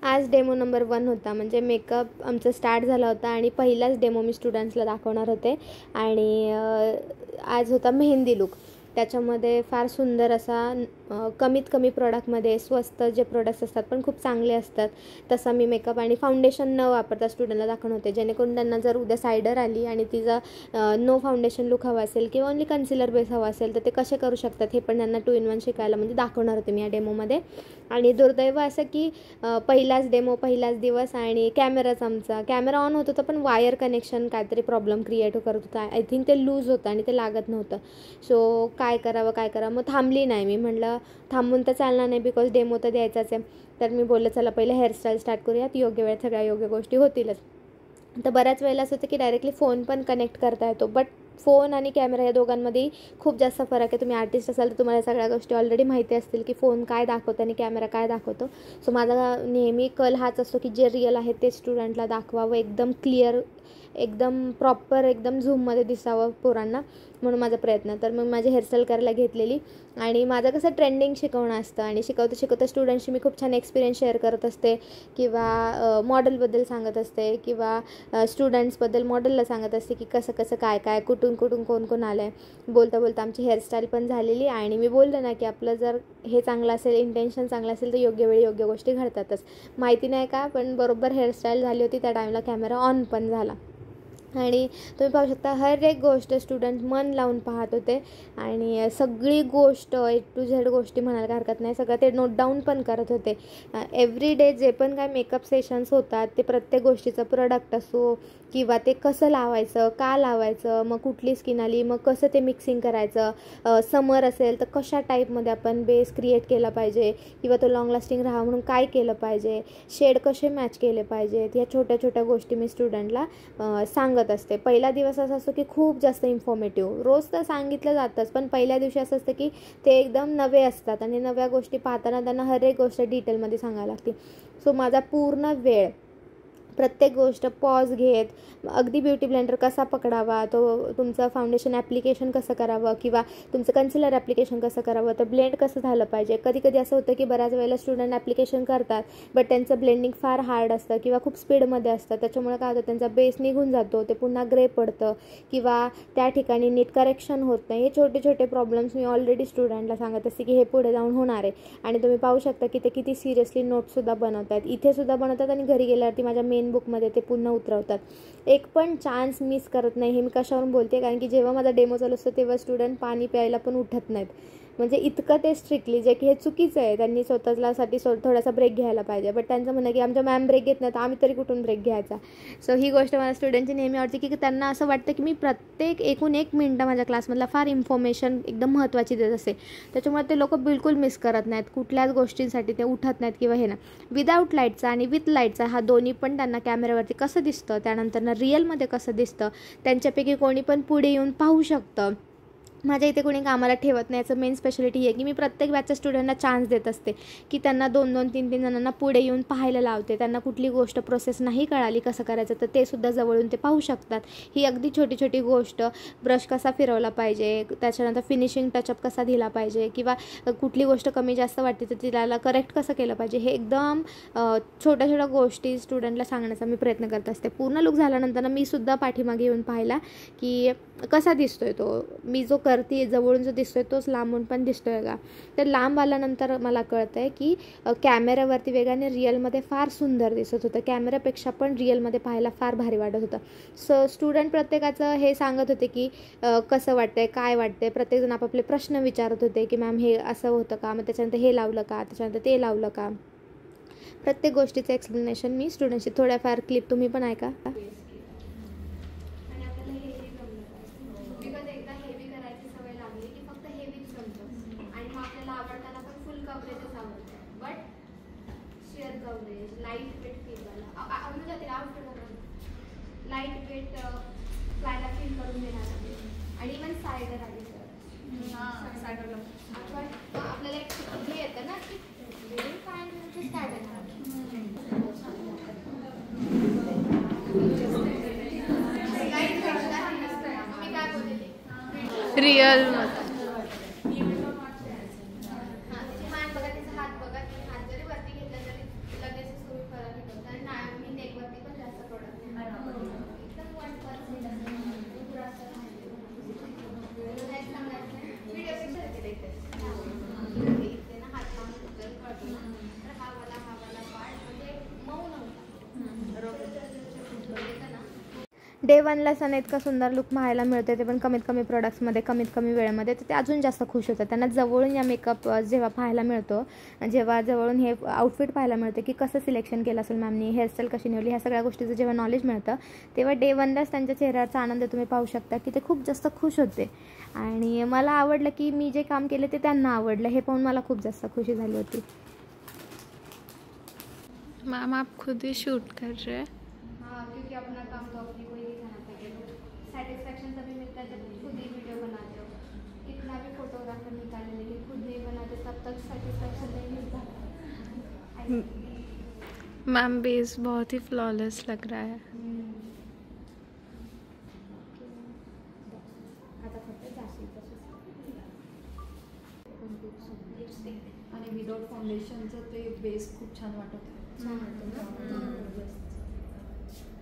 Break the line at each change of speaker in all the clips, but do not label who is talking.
आज demo number 1 होता, म्हणजे मेकअप आमचं स्टार्ट झाला होता आणि पहिलाच डेमो मी स्टुडंट्सला दाखवणार होते. आणि आज होता मेहंदी लूक. त्याच्यामध्ये फार सुंदर असा कमीत कमी प्रोडक्टमध्ये स्वस्त जे प्रोडक्ट्स असतात पण खूप चांगले असतात तसा मी मेकअप आणि फाउंडेशन न वापरता स्टुडंटला दाखवणार होते, जेणेकरून त्यांना जर उद्या सायडर आली आणि तिचा नो फाउंडेशन लुक हवा असेल किंवा ओन्ली कन्सिलर बेस हवा असेल तर ते कसे करू शकतात हे पण त्यांना 2 in 1 शिकायला म्हणजे दाखवणार होते मी या डेमोमध्ये. आणि दुर्दैव असं की पहिलाच डेमो, पहिलाच दिवस आणि आमचा कॅमेरा ऑन होत होता पण वायर कनेक्शन काहीतरी प्रॉब्लेम क्रिएट करत होता. आय थिंक ते लूज होतं आणि ते लागत नव्हतं. सो काय करावं मग थांबली नाही मी. म्हटलं थांबून तर चालणार नाही, बिकॉज डेमो तर द्यायचाच आहे. तर मी बोललं चला पहिले हेअरस्टाईल स्टार्ट करूयात, योग्य वेळेत सगळ्या योग्य गोष्टी होतीलच. तर बऱ्याच वेळेला असं होतं की डायरेक्टली फोन पण कनेक्ट करता येतो, बट फोन आणि कॅमेरा या दोघांमध्ये खूप जास्त फरक आहे. तुम्ही आर्टिस्ट असाल तर तुम्हाला सगळ्या गोष्टी ऑलरेडी माहिती असतील की फोन काय दाखवतो आणि कॅमेरा काय दाखवतो. सो माझा नेहमी कल हाच असतो की जे रिअल आहे ते स्टुडंटला दाखवावं, एकदम क्लिअर, एकदम प्रॉपर, एकदम झूममध्ये दिसावं पोरांना, म्हणून माझा प्रयत्न. तर मग माझी हेअरस्टाईल करायला घेतलेली आणि माझं कसं ट्रेंडिंग शिकवणं असतं आणि शिकवता स्टुडंट्सशी मी खूप छान एक्सपिरियन्स शेअर करत असते किंवा मॉडेलबद्दल सांगत असते किंवा स्टुडंट्सबद्दल मॉडेलला सांगत असते की कसं काय कुठून कोण आलं आहे. बोलता आमची हेअरस्टाईल पण झालेली आणि मी बोलले ना की आपलं जर हे चांगलं असेल, इंटेन्शन चांगलं असेल तर योग्य वेळी योग्य गोष्टी घडतातच. माहिती नाही का, पण बरोबर हेअरस्टाईल झाली होती त्या टाईमला कॅमेरा ऑन पण झाला. आणि तुम्ही पाहू शकता हर एक गोष्ट स्टुडंट मन लावून पाहत होते आणि सगळी गोष्ट A to Z गोष्टी म्हणायला हरकत नाही, सगळं ते नोट डाऊन पण करत होते. एव्हरी डे जे पण काय मेकअप सेशन्स होतात ते प्रत्येक गोष्टीचं प्रोडक्ट असो किंवा ते कसं लावायचं, का लावायचं, मग कुठली स्किन आली, मग कसं ते मिक्सिंग करायचं, समर असेल तर कशा टाईपमध्ये आपण बेस क्रिएट केला पाहिजे किंवा तो लॉंग लास्टिंग राहा म्हणून काय केलं पाहिजे, शेड कसे मॅच केले पाहिजेत, या छोट्या गोष्टी मी स्टुडंटला सांगत असते. पहिला दिवस असा असतो की खूप जास्त इन्फॉर्मेटिव्ह, रोज तर सांगितलं जातंच पण पहिल्या दिवशी असं असतं की ते एकदम नवे असतात आणि नव्या गोष्टी पाहताना त्यांना हर एक गोष्ट डिटेलमध्ये सांगायला लागते. सो माझा पूर्ण वेळ प्रत्येक गोष्ट पॉज घेत, अगदी ब्युटी ब्लेंडर कसा पकडावा, तो तुमचं फाउंडेशन ॲप्लिकेशन कसं करावं किंवा तुमचं कन्सिलर ॲप्लिकेशन कसं करावं, तर ब्लेंड कसं झालं पाहिजे. कधी असं होतं की बऱ्याच वेळेला स्टुडंट ॲप्लिकेशन करतात बट त्यांचं ब्लेंडिंग फार हार्ड असतं किंवा खूप स्पीडमध्ये असतं, त्याच्यामुळे काय होतं त्यांचा बेस निघून जातो, ते पुन्हा ग्रे पडतं किंवा त्या ठिकाणी नीट करेक्शन होत नाही. हे छोटे प्रॉब्लेम्स मी ऑलरेडी स्टुडंटला सांगत असते की हे पुढे जाऊन होणार आहे. आणि तुम्ही पाहू शकता की ते किती सिरियसली नोट्ससुद्धा बनवत आहेत, इथे सुद्धा बनवतात आणि घरी गेल्यावरती माझ्या मेन बुकमध्ये ते पुन्हा उतरवतात. एक पण चान्स मिस करत नाही. हे मी कशावरून बोलते, कारण की जेव्हा माझा डेमो चालू असतो तेव्हा स्टुडंट पाणी प्यायला पण उठत नाहीत, म्हणजे इतकं ते स्ट्रिक्टली, जे की हे चुकीचं आहे. त्यांनी स्वतःसाठी थोडासा ब्रेक घ्यायला पाहिजे, बट त्यांचं म्हणणं की आमच्या मॅम ब्रेक घेत नाही तर आम्ही तरी कुठून ब्रेक घ्यायचा. सो ही गोष्ट मला स्टुडंटची नेहमी आवडते की त्यांना असं वाटतं की मी प्रत्येक एकूण एक मिनटं माझ्या क्लासमधला फार इन्फॉर्मेशन एकदम महत्त्वाची देत असते, त्याच्यामुळे ते लोक बिलकुल मिस करत नाहीत कुठल्याच गोष्टींसाठी, ते उठत नाहीत किंवा हे ना. विदाऊट लाईटचा आणि विथ लाईटचा हा दोन्ही पण त्यांना कॅमेऱ्यावरती कसं दिसतं, त्यानंतर रिअलमध्ये कसं दिसतं, त्यांच्यापैकी कोणी पण पुढे येऊन पाहू शकतं. माझ्या इथे कोणी कामाला ठेवत नाही, याचं मेन स्पेशालिटी आहे की मी प्रत्येक बॅचच्या स्टुडंटना चान्स देत असते की त्यांना 2-2, 3-3 जणांना पुढे येऊन पाहायला लावते. त्यांना कुठली गोष्ट प्रोसेस नाही कळाली कसं करायचं तर ते सुद्धा जवळून ते पाहू शकतात. ही अगदी छोटी गोष्ट, ब्रश कसा फिरवला पाहिजे, त्याच्यानंतर फिनिशिंग टचअप कसा दिला पाहिजे किंवा कुठली गोष्ट कमी जास्त वाटते तर तिला करेक्ट कसं केलं पाहिजे, हे एकदम छोट्या गोष्टी स्टुडंटला सांगण्याचा मी प्रयत्न करत असते. पूर्ण लुक झाल्यानंतर मी सुद्धा पाठीमागे येऊन पाहिला की कसा दिसतोय तो, मी जो करते जवळून जो दिसतोय तोच लांबून पण दिसतोय का. तर लांब आल्यानंतर मला कळतं आहे की कॅमेऱ्यावरती वेगाने रिअलमध्ये फार सुंदर दिसत होतं, कॅमेऱ्यापेक्षा पण रिअलमध्ये पाहायला फार भारी वाटत होतं. सो स्टुडंट प्रत्येकाचं हे सांगत होते की कसं वाटतंय, काय वाटतंय, प्रत्येकजण आपापले प्रश्न विचारत होते की मॅम हे असं होतं का, मग त्याच्यानंतर हे लावलं का, त्याच्यानंतर ते लावलं का. प्रत्येक गोष्टीचं एक्सप्लेनेशन मी स्टुडंटशी थोड्याफार क्लिप तुम्ही पण ऐका. लाईट वेट फ्लायला फील करून देणार आहे आणि इव्हन सायडर आली तर आपल्याला एक हे येतं ना की
रिअल
हात बघा, तिचा हात बघा, हात जरी वरती घेतला तरी लगेच तुम्ही डे 1ला त्यांना इतका सुंदर लुक पाहायला मिळतो, ते पण कमीत कमी प्रोडक्ट्समध्ये, कमीत कमी वेळेमध्ये, तर ते अजून जास्त खुश होतात. त्यांना जवळून या मेकअप जेव्हा पाहायला मिळतो, जेव्हा जवळून हे आउटफिट पाहायला मिळतं की कसं सिलेक्शन केलं असेल मॅमनी, हेअरस्टाईल कशी निवडली, ह्या सगळ्या गोष्टीचं जेव्हा नॉलेज मिळतं तेव्हा डे 1लाच त्यांच्या चेहऱ्यावरचा आनंद तुम्ही पाहू शकता की ते खूप जास्त खुश होते. आणि मला आवडलं की मी जे काम केले ते त्यांना आवडलं, हे पाहून मला खूप जास्त खुशी झाली होती.
मैम आप खुद ही शूट कर रहे हैं?
हाँ, क्योंकि अपना काम तो अपनी कोई नहीं कराता है, सेटिस्फैक्शन तभी मिलता है जब खुद ही वीडियो बनाते हो. कितना भी फोटोग्राफर निकाले लेकिन खुद नहीं बनाते तब तक सेटिस्फैक्शन नहीं मिलता.
मैम बेस बहुत ही फ्लॉलेस लग रहा है.
आणि विदाउट फाउंडेशनचं ते बेस खूप छान वाटत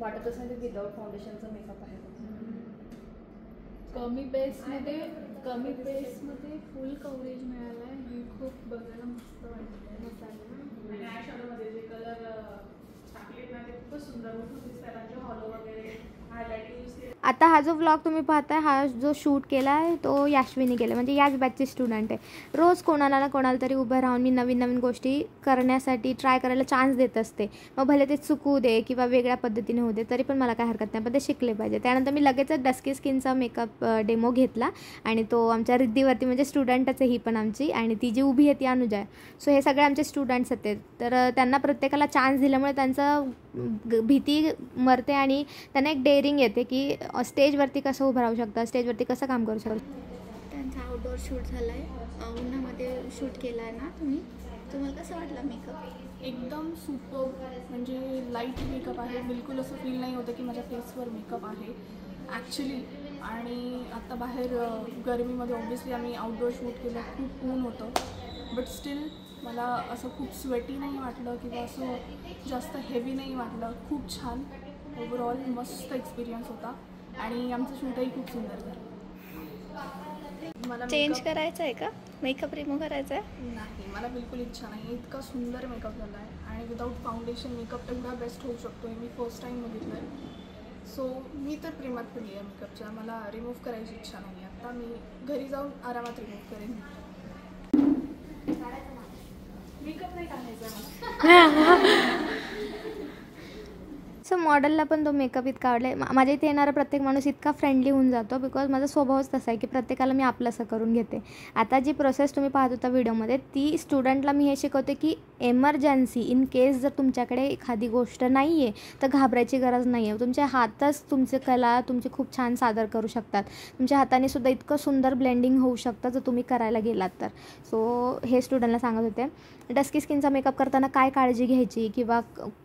वाटत असेल ते विदाउट फाउंडेशनचा मेकअप आहे. कमी बेसमध्ये फुल कव्हरेज मिळालं आहे, हे खूप बघायला मस्त वाटतं. आणि आय शॅडोमध्ये जे कलर टाकले ना ते खूपच सुंदर दिसतात, त्यांचे हॉलो वगैरे हायलाइटिंग यूज केले.
आता हा जो व्लॉग तुम्ही पाहताय, हा जो शूट केला आहे तो याश्विनी केला, म्हणजे याच बॅचची स्टुडंट आहे. रोज कोणाला ना कोणाला तरी उभं राहून मी नवीन नवीन गोष्टी करण्यासाठी ट्राय करायला चान्स देत असते. मग भले ते चुकू दे किंवा वेगळ्या पद्धतीने होऊ दे तरी पण मला काय हरकत नाही, पण ते शिकले पाहिजे. त्यानंतर मी लगेचच डस्की स्किनचा मेकअप डेमो घेतला आणि तो आमच्या रिद्धीवरती, म्हणजे स्टुडंटच आहे ही पण आमची, आणि ती जी उभी आहे ती अनुजा आहे. सो हे सगळे आमचे स्टुडंट्स आहेत. तर त्यांना प्रत्येकाला चान्स दिल्यामुळे त्यांचं भीती मरते आणि त्यांना एक डेअरिंग येते की स्टेजवरती कसं उभं राहू शकतं, स्टेजवरती कसं काम करू शकतं.
त्यांचा आउटडोअर शूट झाला आहे, उन्हामध्ये शूट केला आहे ना तुम्ही. तुम्हाला कसं वाटलं मेकअप?
एकदम सुपर, म्हणजे लाईट मेकअप आहे, बिलकुल असं फील नाही होतं की माझ्या फेसवर मेकअप आहे ॲक्च्युली. आणि आत्ता बाहेर गरमीमध्ये ऑब्व्हियसली आम्ही आउटडोअर शूट केलं, खूप ऊन होतं, बट स्टील मला असं खूप स्वेटी नाही वाटलं किंवा असं जास्त हेवी नाही वाटलं. खूप छान, ओव्हरऑल मस्त एक्सपिरियन्स होता आणि आमचं शूटही खूप सुंदर झालं. मला
चेंज करायचं आहे का, मेकअप रिमूव्ह करायचा आहे?
नाही, मला बिलकुल इच्छा नाही. इतका सुंदर मेकअप झाला आहे आणि विदाऊट फाउंडेशन मेकअप एवढा बेस्ट होऊ शकतो हे मी फर्स्ट टाईम बघितलं आहे. सो मी तर प्रेमात पडली आहे मेकअपच्या. मला रिमूव्ह करायची इच्छा नाही. आता मी घरी जाऊन आरामात रिमूव्ह करेन. मेकअप नाही काढायचा मला.
सो मॉडेलला पण तो मेकअप इतका आवडला आहे. माझ्या इथे येणारा प्रत्येक माणूस इतका फ्रेंडली होऊन जातो, बिकॉज माझा स्वभावच तसा आहे की प्रत्येकाला मी आपलंसं करून घेते. आता जी प्रोसेस तुम्ही पाहत होता व्हिडिओमध्ये, ती स्टुडंटला मी हे शिकवते की एमर्जन्सी इन केस जर तुमच्याकडे एखादी गोष्ट नाही आहे तर घाबरायची गरज नाही आहे. तुमच्या हातच तुमची कला तुमची खूप छान सादर करू शकतात. तुमच्या हाताने सुद्धा इतकं सुंदर ब्लेंडिंग होऊ शकतं जर तुम्ही करायला गेलात तर. सो हे स्टुडंटला सांगत होते. डस्की स्किनचा मेकअप करताना काय काळजी घ्यायची किंवा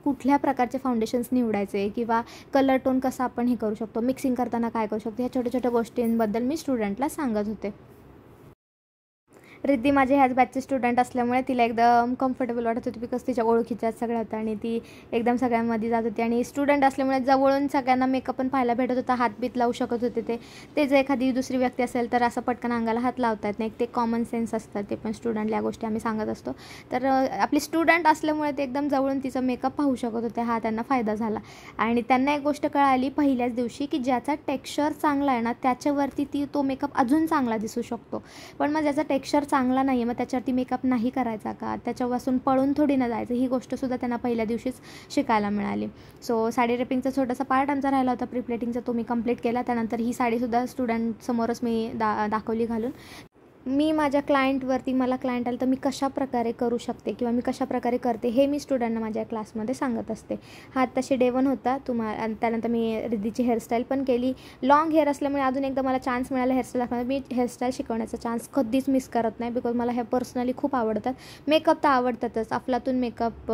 कुठल्या प्रकारचे फाउंडेशन्स निवडायचे किंवा कलर टोन कसा आपण हे करू शकतो, मिक्सिंग करताना काय करू शकतो, ह्या छोट्या छोट्या गोष्टींबद्दल मी स्टुडंटला सांगत होते. रिद्धी माझी ह्याच बॅचची स्टुडंट असल्यामुळे तिला एकदम कम्फर्टेबल वाटत होती, बिकॉज तिच्या ओळखीच्या सगळ्या होत्या आणि ती एकदम सगळ्यांमध्ये जात होती. आणि स्टुडंट असल्यामुळे जवळून सगळ्यांना मेकअप पण पाहायला भेटत होता, हातबीत लावू शकत होते. ते जर एखादी दुसरी व्यक्ती असेल तर असं पटकन अंगाला हात लावता येत नाही, ते कॉमन सेन्स असतात. ते पण स्टुडंटला या गोष्टी आम्ही सांगत असतो. तर आपली स्टुडंट असल्यामुळे ते एकदम जवळून तिचं मेकअप पाहू शकत होते. हा त्यांना फायदा झाला. आणि त्यांना एक गोष्ट कळाली पहिल्याच दिवशी की ज्याचा टेक्स्चर चांगला आहे ना त्याच्यावरती तो मेकअप अजून चांगला दिसू शकतो. पण मग ज्याचा टेक्स्चर चांगला नाही आहे मग त्याच्यावरती मेकअप नाही करायचा का, त्याच्यापासून पळून थोडी ना जायचं, ही गोष्टसुद्धा त्यांना पहिल्या दिवशीच शिकायला मिळाली. सो साडी रेपिंगचा छोटासा पार्ट आमचा राहिला होता प्रिप्लेटिंगचा, तो मी कंप्लीट केला. त्यानंतर ही साडीसुद्धा स्टुडंटसमोरच मी दाखवली घालून. मी माझ्या क्लायंटवरती, मला क्लायंट आलं तर मी कशाप्रकारे करू शकते किंवा मी कशाप्रकारे करते हे मी स्टुडंटना माझ्या क्लासमध्ये सांगत असते. हा तसे डे 1 होता. त्यानंतर मी रिद्धीची हेअरस्टाईल पण केली. लॉंग हेअर असल्यामुळे अजून एकदा मला चान्स मिळाला हेअरस्टाईल दाखवण्याचा. मी हेअरस्टाईल शिकवण्याचा चान्स कधीच मिस करत नाही, बिकॉज मला हे पर्सनली खूप आवडतात. मेकअप तर आवडतातच, अफलातून मेकअप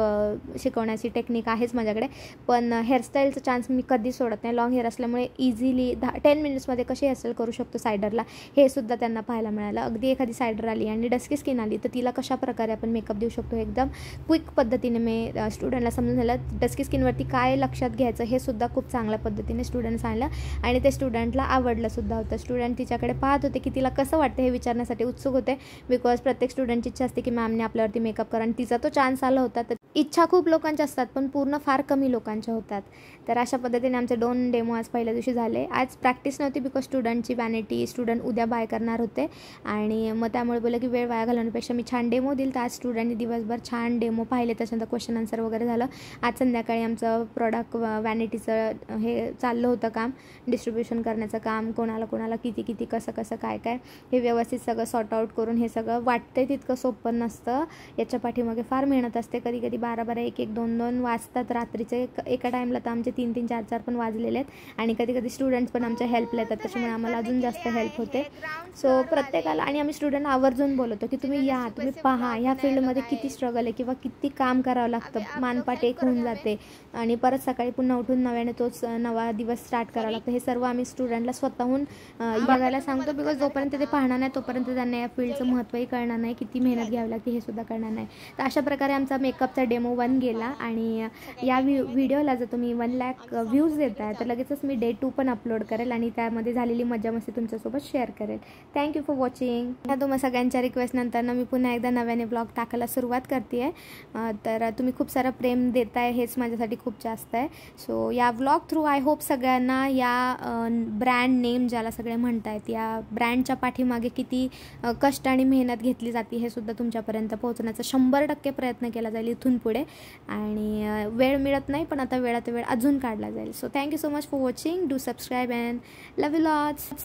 शिकवण्याची टेक्निक आहेच माझ्याकडे, पण हेअरस्टाईलचा चान्स मी कधीच सोडत नाही. लॉंग हेअर असल्यामुळे इझिली 10 मिनिट्समध्ये कशी हेअरस्टाईल करू शकतो सायडरला, हे सुद्धा त्यांना पाहायला मिळालं. एखादी सायडर आली आणि डस्की स्किन आली तर तिला कशा प्रकारे आपण मेकअप देऊ शकतो एकदम क्विक पद्धतीने मी स्टुडंटला समजून झालं. डस्की स्किनवरती काय लक्षात घ्यायचं हे सुद्धा खूप चांगल्या पद्धतीने स्टुडंट सांगितलं आणि ते स्टुडंटला आवडलं सुद्धा होतं. स्टुडंट तिच्याकडे पाहत होते की तिला कसं वाटतं हे विचारण्यासाठी उत्सुक होते, बिकॉज प्रत्येक स्टुडंटची इच्छा असते की मॅमने आपल्यावरती मेकअप करा आणि तिचा तो चान्स आला होता. तर इच्छा खूप लोकांच्या असतात पण पूर्ण फार कमी लोकांच्या होतात. तर अशा पद्धतीने आमचे 2 डेमो आज पहिल्या दिवशी झाले. आज प्रॅक्टिस नव्हती बिकॉज स्टुडंटची वॅनिटी, स्टुडंट उद्या बाय करणार होते आणि मग त्यामुळे बोललं की वेळ वाया घालवण्यापेक्षा मी छान डेमो देईल. तर आज स्टुडंटनी दिवसभर छान डेमो पाहिले, त्याच्यानंतर क्वेश्चन आन्सर वगैरे झालं. आज संध्याकाळी आमचं प्रॉडक्ट वॅनिटीचं हे चाललं होतं काम, डिस्ट्रीब्युशन करण्याचं काम, कोणाला किती किती कसं काय हे व्यवस्थित सगळं सॉर्ट आऊट करून हे सगळं वाटतंय तितकं सोपं नसतं. याच्या पाठीमागे फार मेहनत असते. कधी 12 1 2 वाजतात रात्रीचे. एका टाईमला तर आमचे 3 4 पण वाजलेले आहेत आणि कधी स्टुडंट्स पण आमच्या हेल्पला येतात, त्याच्यामुळे आम्हाला अजून जास्त हेल्प होते. सो प्रत्येकाला आणि आम्ही स्टुडंट आवर्जून बोलवतो की तुम्ही या, तुम्ही पहा ह्या फील्डमध्ये किती स्ट्रगल आहे किंवा किती काम करावं लागतं. मानपाट एक होऊन जाते आणि परत सकाळी पुन्हा उठून नव्याने तोच नवा दिवस स्टार्ट करावा लागतो. हे सर्व आम्ही स्टुडंटला स्वतःहून बघायला सांगतो बिकॉज जोपर्यंत ते पाहणार नाही तोपर्यंत त्यांना या फील्डचं महत्त्वही कळणार नाही, किती मेहनत घ्यावी लागते हे सुद्धा कळणार नाही. तर अशा प्रकारे आमचा मेकअपचा डेमो 1 गेला आणि या व्हिडिओला जर तुम्ही 1 लाख व्ह्यूज देताय तर लगेचच मी डे 2 पण अपलोड करेल आणि त्यामध्ये झालेली मजा मस्ती तुमच्यासोबत शेअर करेल. Thank you for watching. तुम्हा सगळ्यांच्या रिक्वेस्टनंतर मी पुन्हा एकदा नव्याने ब्लॉग टाकायला सुरुवात करते आहे. तर तुम्ही खूप सारं प्रेम देताय हेच माझ्यासाठी खूप जास्त आहे. सो या व्लॉग थ्रू आय होप सगळ्यांना या ब्रँड नेम ज्याला सगळे म्हणतायत या ब्रँडच्या पाठीमागे किती कष्ट आणि मेहनत घेतली जाते हे सुद्धा तुमच्यापर्यंत पोहोचण्याचा 100% प्रयत्न केला जाईल इथून पुढे. आणि वेळ मिळत नाही पण आता वेळात वेळ अजून काढला जाईल. So thank you so much for watching. Do subscribe and love you lots.